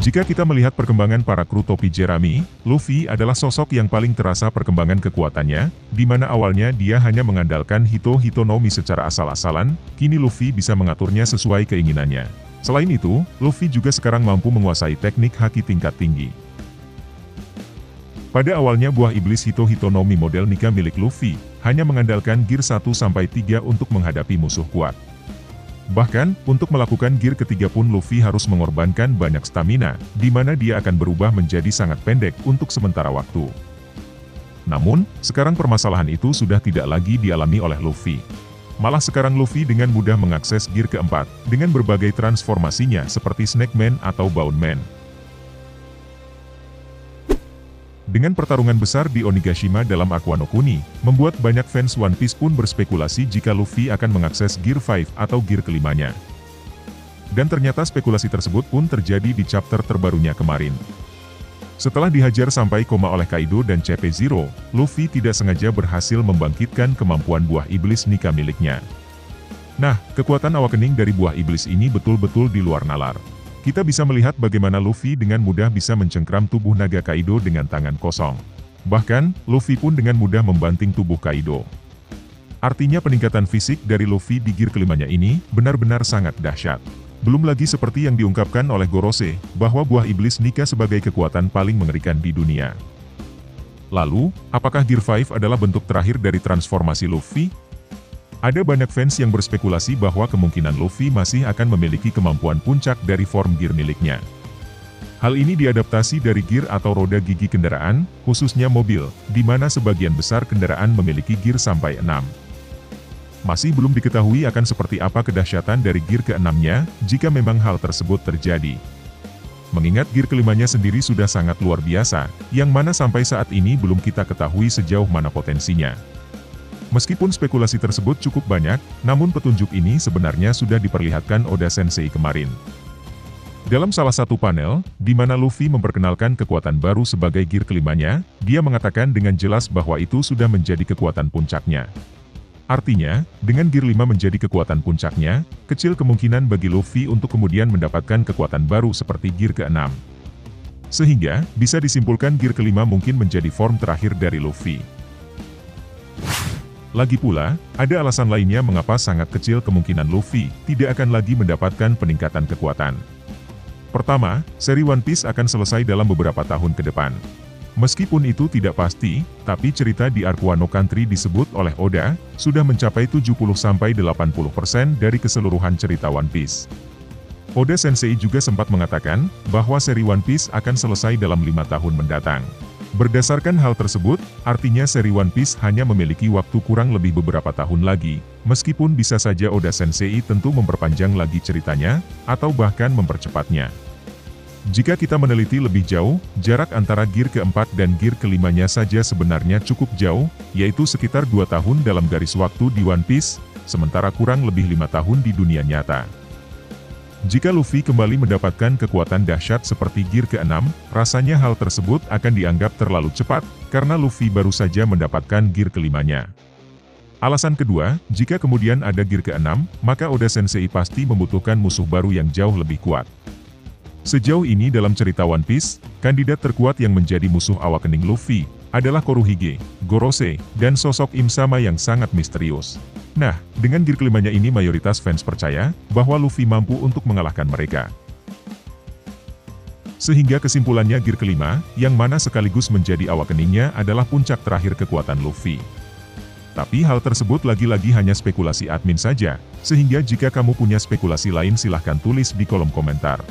Jika kita melihat perkembangan para kru topi Jerami, Luffy adalah sosok yang paling terasa perkembangan kekuatannya, di mana awalnya dia hanya mengandalkan Hito Nomi secara asal-asalan, kini Luffy bisa mengaturnya sesuai keinginannya. Selain itu, Luffy juga sekarang mampu menguasai teknik haki tingkat tinggi. Pada awalnya buah iblis Hito Nomi model Nika milik Luffy, hanya mengandalkan gear 1-3 untuk menghadapi musuh kuat. Bahkan, untuk melakukan gear ketiga pun Luffy harus mengorbankan banyak stamina, di mana dia akan berubah menjadi sangat pendek untuk sementara waktu. Namun, sekarang permasalahan itu sudah tidak lagi dialami oleh Luffy. Malah sekarang Luffy dengan mudah mengakses gear keempat, dengan berbagai transformasinya seperti Snake Man atau Bone Man. Dengan pertarungan besar di Onigashima dalam Aqua no Kuni, membuat banyak fans One Piece pun berspekulasi jika Luffy akan mengakses Gear 5 atau gear kelimanya. Dan ternyata spekulasi tersebut pun terjadi di chapter terbarunya kemarin. Setelah dihajar sampai koma oleh Kaido dan CP0, Luffy tidak sengaja berhasil membangkitkan kemampuan buah iblis Nika miliknya. Nah, kekuatan awakening dari buah iblis ini betul-betul di luar nalar. Kita bisa melihat bagaimana Luffy dengan mudah bisa mencengkram tubuh naga Kaido dengan tangan kosong. Bahkan, Luffy pun dengan mudah membanting tubuh Kaido. Artinya peningkatan fisik dari Luffy di gear kelimanya ini, benar-benar sangat dahsyat. Belum lagi seperti yang diungkapkan oleh Gorose, bahwa buah iblis Nika sebagai kekuatan paling mengerikan di dunia. Lalu, apakah Gear 5 adalah bentuk terakhir dari transformasi Luffy? Ada banyak fans yang berspekulasi bahwa kemungkinan Luffy masih akan memiliki kemampuan puncak dari form gear miliknya. Hal ini diadaptasi dari gear atau roda gigi kendaraan, khususnya mobil, di mana sebagian besar kendaraan memiliki gear sampai 6. Masih belum diketahui akan seperti apa kedahsyatan dari gear ke-6-nya, jika memang hal tersebut terjadi. Mengingat gear kelimanya sendiri sudah sangat luar biasa, yang mana sampai saat ini belum kita ketahui sejauh mana potensinya. Meskipun spekulasi tersebut cukup banyak, namun petunjuk ini sebenarnya sudah diperlihatkan Oda Sensei kemarin. Dalam salah satu panel, di mana Luffy memperkenalkan kekuatan baru sebagai gear kelimanya, dia mengatakan dengan jelas bahwa itu sudah menjadi kekuatan puncaknya. Artinya, dengan gear 5 menjadi kekuatan puncaknya, kecil kemungkinan bagi Luffy untuk kemudian mendapatkan kekuatan baru seperti gear ke-6. Sehingga, bisa disimpulkan gear kelima mungkin menjadi form terakhir dari Luffy. Lagi pula, ada alasan lainnya mengapa sangat kecil kemungkinan Luffy tidak akan lagi mendapatkan peningkatan kekuatan. Pertama, seri One Piece akan selesai dalam beberapa tahun ke depan. Meskipun itu tidak pasti, tapi cerita di arc Wano Country disebut oleh Oda, sudah mencapai 70-80% dari keseluruhan cerita One Piece. Oda Sensei juga sempat mengatakan, bahwa seri One Piece akan selesai dalam 5 tahun mendatang. Berdasarkan hal tersebut, artinya seri One Piece hanya memiliki waktu kurang lebih beberapa tahun lagi, meskipun bisa saja Oda Sensei tentu memperpanjang lagi ceritanya, atau bahkan mempercepatnya. Jika kita meneliti lebih jauh, jarak antara gear keempat dan gear kelimanya saja sebenarnya cukup jauh, yaitu sekitar 2 tahun dalam garis waktu di One Piece, sementara kurang lebih 5 tahun di dunia nyata. Jika Luffy kembali mendapatkan kekuatan dahsyat seperti gear ke-6, rasanya hal tersebut akan dianggap terlalu cepat, karena Luffy baru saja mendapatkan gear kelimanya. Alasan kedua, jika kemudian ada gear ke-6, maka Oda Sensei pasti membutuhkan musuh baru yang jauh lebih kuat. Sejauh ini dalam cerita One Piece, kandidat terkuat yang menjadi musuh awakening Luffy, adalah Koruhige, Gorose, dan sosok Im Sama yang sangat misterius. Nah, dengan gear kelimanya ini mayoritas fans percaya, bahwa Luffy mampu untuk mengalahkan mereka. Sehingga kesimpulannya gear kelima, yang mana sekaligus menjadi awakeningnya adalah puncak terakhir kekuatan Luffy. Tapi hal tersebut lagi-lagi hanya spekulasi admin saja, sehingga jika kamu punya spekulasi lain silahkan tulis di kolom komentar.